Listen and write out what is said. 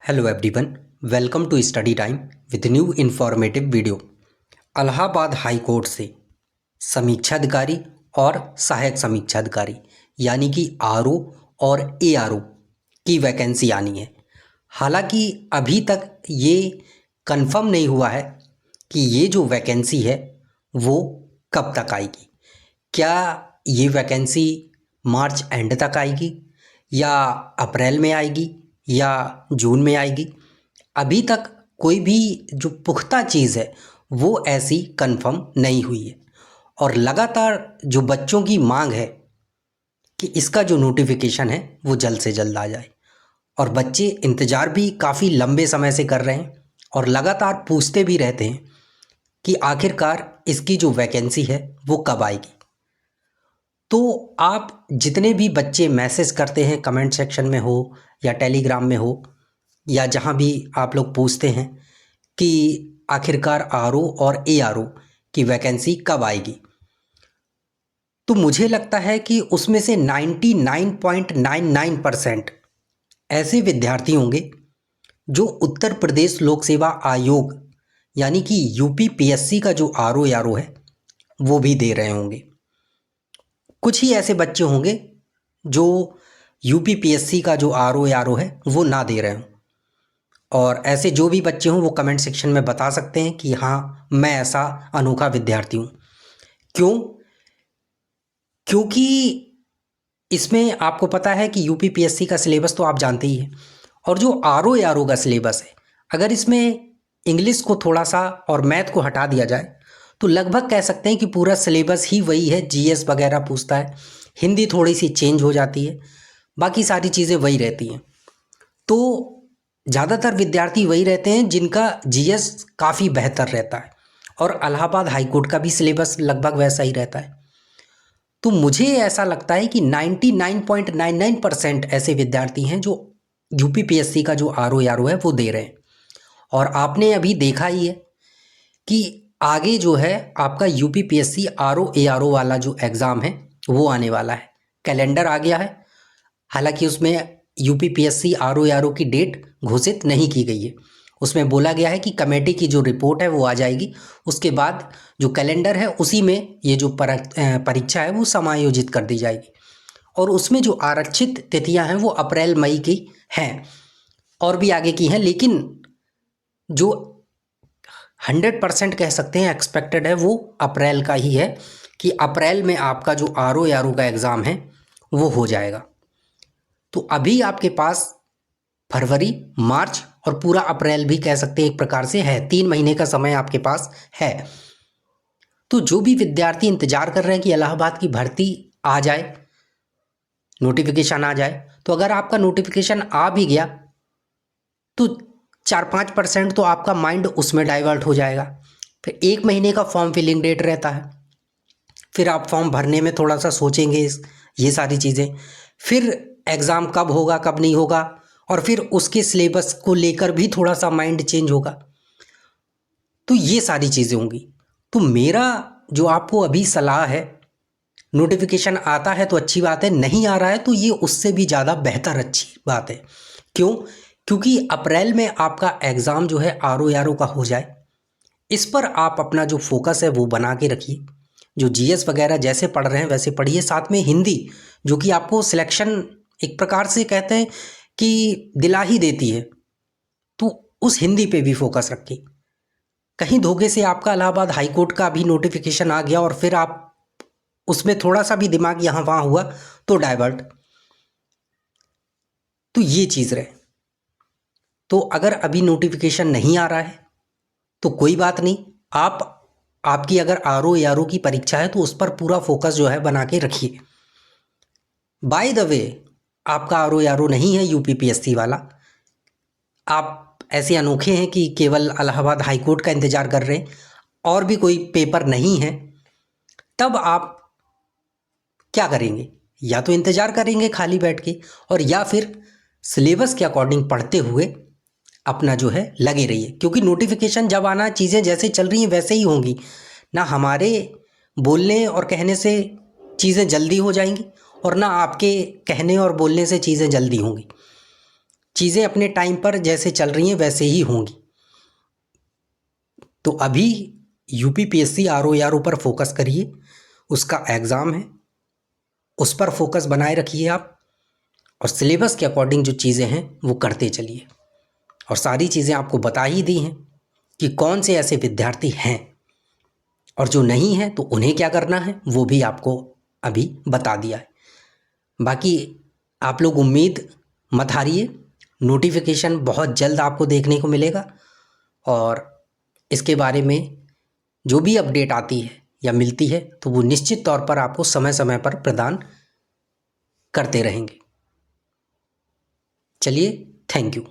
Hello everyone, welcome to study time with new informative video. Allahabad high court से समीक्षा अधिकारी और सहायक समीक्षा अधिकारी यानी कि आरओ और एआरओ की वैकेंसी आनी है। हालांकि अभी तक ये कंफर्म नहीं हुआ है कि ये जो वैकेंसी है वो कब तक आएगी। क्या ये वैकेंसी मार्च एंड तक आएगी या अप्रैल में आएगी या जून में आएगी। अभी तक कोई भी जो पुख्ता चीज़ है वो ऐसी कंफर्म नहीं हुई है और लगातार जो बच्चों की मांग है कि इसका जो नोटिफिकेशन है वो जल्द से जल्द आ जाए और बच्चे इंतज़ार भी काफ़ी लंबे समय से कर रहे हैं और लगातार पूछते भी रहते हैं कि आखिरकार इसकी जो वैकेंसी है वो कब आएगी। तो आप जितने भी बच्चे मैसेज करते हैं कमेंट सेक्शन में हो या टेलीग्राम में हो या जहाँ भी आप लोग पूछते हैं कि आखिरकार आरओ और एआरओ की वैकेंसी कब आएगी, तो मुझे लगता है कि उसमें से 99.99% ऐसे विद्यार्थी होंगे जो उत्तर प्रदेश लोक सेवा आयोग यानी कि यूपीपीएससी का जो आरओ एआरओ है वो भी दे रहे होंगे। कुछ ही ऐसे बच्चे होंगे जो यूपीपीएससी का जो आरओ एआरओ है वो ना दे रहे हों। और ऐसे जो भी बच्चे हों वो कमेंट सेक्शन में बता सकते हैं कि हाँ, मैं ऐसा अनोखा विद्यार्थी हूँ। क्योंकि इसमें आपको पता है कि यूपीपीएससी का सिलेबस तो आप जानते ही हैं और जो आरओ एआरओ का सिलेबस है, अगर इसमें इंग्लिश को थोड़ा सा और मैथ को हटा दिया जाए तो लगभग कह सकते हैं कि पूरा सिलेबस ही वही है। जीएस वगैरह पूछता है, हिंदी थोड़ी सी चेंज हो जाती है, बाकी सारी चीज़ें वही रहती हैं। तो ज़्यादातर विद्यार्थी वही रहते हैं जिनका जीएस काफ़ी बेहतर रहता है और इलाहाबाद हाई कोर्ट का भी सिलेबस लगभग वैसा ही रहता है। तो मुझे ऐसा लगता है कि 99.99% ऐसे विद्यार्थी हैं जो यूपीपीएससी का जो आरओ एआरओ है वो दे रहे हैं। और आपने अभी देखा ही है कि आगे जो है आपका यूपीपीएससी आरओ एआरओ वाला जो एग्ज़ाम है वो आने वाला है। कैलेंडर आ गया है, हालांकि उसमें यूपीपीएससी आरओ एआरओ की डेट घोषित नहीं की गई है। उसमें बोला गया है कि कमेटी की जो रिपोर्ट है वो आ जाएगी, उसके बाद जो कैलेंडर है उसी में ये जो परीक्षा है वो समायोजित कर दी जाएगी। और उसमें जो आरक्षित तिथियां हैं वो अप्रैल मई की हैं और भी आगे की हैं, लेकिन जो 100% कह सकते हैं एक्सपेक्टेड है वो अप्रैल का ही है कि अप्रैल में आपका जो आरओ एआरओ का एग्ज़ाम है वो हो जाएगा। तो अभी आपके पास फरवरी, मार्च और पूरा अप्रैल भी कह सकते हैं एक प्रकार से है, 3 महीने का समय आपके पास है। तो जो भी विद्यार्थी इंतजार कर रहे हैं कि इलाहाबाद की भर्ती आ जाए, नोटिफिकेशन आ जाए, तो अगर आपका नोटिफिकेशन आ भी गया तो 4-5% तो आपका माइंड उसमें डाइवर्ट हो जाएगा। फिर 1 महीने का फॉर्म फिलिंग डेट रहता है, फिर आप फॉर्म भरने में थोड़ा सा सोचेंगे ये सारी चीज़ें, फिर एग्ज़ाम कब होगा कब नहीं होगा, और फिर उसके सिलेबस को लेकर भी थोड़ा सा माइंड चेंज होगा। तो ये सारी चीज़ें होंगी। तो मेरा जो आपको अभी सलाह है, नोटिफिकेशन आता है तो अच्छी बात है, नहीं आ रहा है तो ये उससे भी ज़्यादा बेहतर अच्छी बात है। क्यों? क्योंकि अप्रैल में आपका एग्ज़ाम जो है आरओ एआरओ का हो जाए, इस पर आप अपना जो फोकस है वो बना के रखिए। जो जीएस वगैरह जैसे पढ़ रहे हैं वैसे पढ़िए, साथ में हिंदी जो कि आपको सिलेक्शन एक प्रकार से कहते हैं कि दिला ही देती है, तो उस हिंदी पे भी फोकस रखिए। कहीं धोखे से आपका इलाहाबाद हाई कोर्ट का भी नोटिफिकेशन आ गया और फिर आप उसमें थोड़ा सा भी दिमाग यहाँ वहाँ हुआ तो डाइवर्ट, तो ये चीज़ रहे। तो अगर अभी नोटिफिकेशन नहीं आ रहा है तो कोई बात नहीं, आपकी अगर आरओ एआरओ की परीक्षा है तो उस पर पूरा फोकस जो है बना के रखिए। बाय द वे, आपका आरओ एआरओ नहीं है यूपीपीएससी वाला, आप ऐसे अनोखे हैं कि केवल इलाहाबाद हाई कोर्ट का इंतजार कर रहे हैं और भी कोई पेपर नहीं है, तब आप क्या करेंगे? या तो इंतजार करेंगे खाली बैठ के, और या फिर सिलेबस के अकॉर्डिंग पढ़ते हुए अपना जो है लगे रहिए। क्योंकि नोटिफिकेशन जब आना, चीज़ें जैसे चल रही हैं वैसे ही होंगी ना। हमारे बोलने और कहने से चीज़ें जल्दी हो जाएंगी और ना आपके कहने और बोलने से चीज़ें जल्दी होंगी। चीज़ें अपने टाइम पर जैसे चल रही हैं वैसे ही होंगी। तो अभी यूपीपीएससी आरओ पर फोकस करिए, उसका एग्ज़ाम है, उस पर फोकस बनाए रखिए आप, और सिलेबस के अकॉर्डिंग जो चीज़ें हैं वो करते चलिए। और सारी चीज़ें आपको बता ही दी हैं कि कौन से ऐसे विद्यार्थी हैं और जो नहीं हैं तो उन्हें क्या करना है वो भी आपको अभी बता दिया है। बाकी आप लोग उम्मीद मत हारिए, नोटिफिकेशन बहुत जल्द आपको देखने को मिलेगा, और इसके बारे में जो भी अपडेट आती है या मिलती है तो वो निश्चित तौर पर आपको समय समय पर प्रदान करते रहेंगे। चलिए, थैंक यू।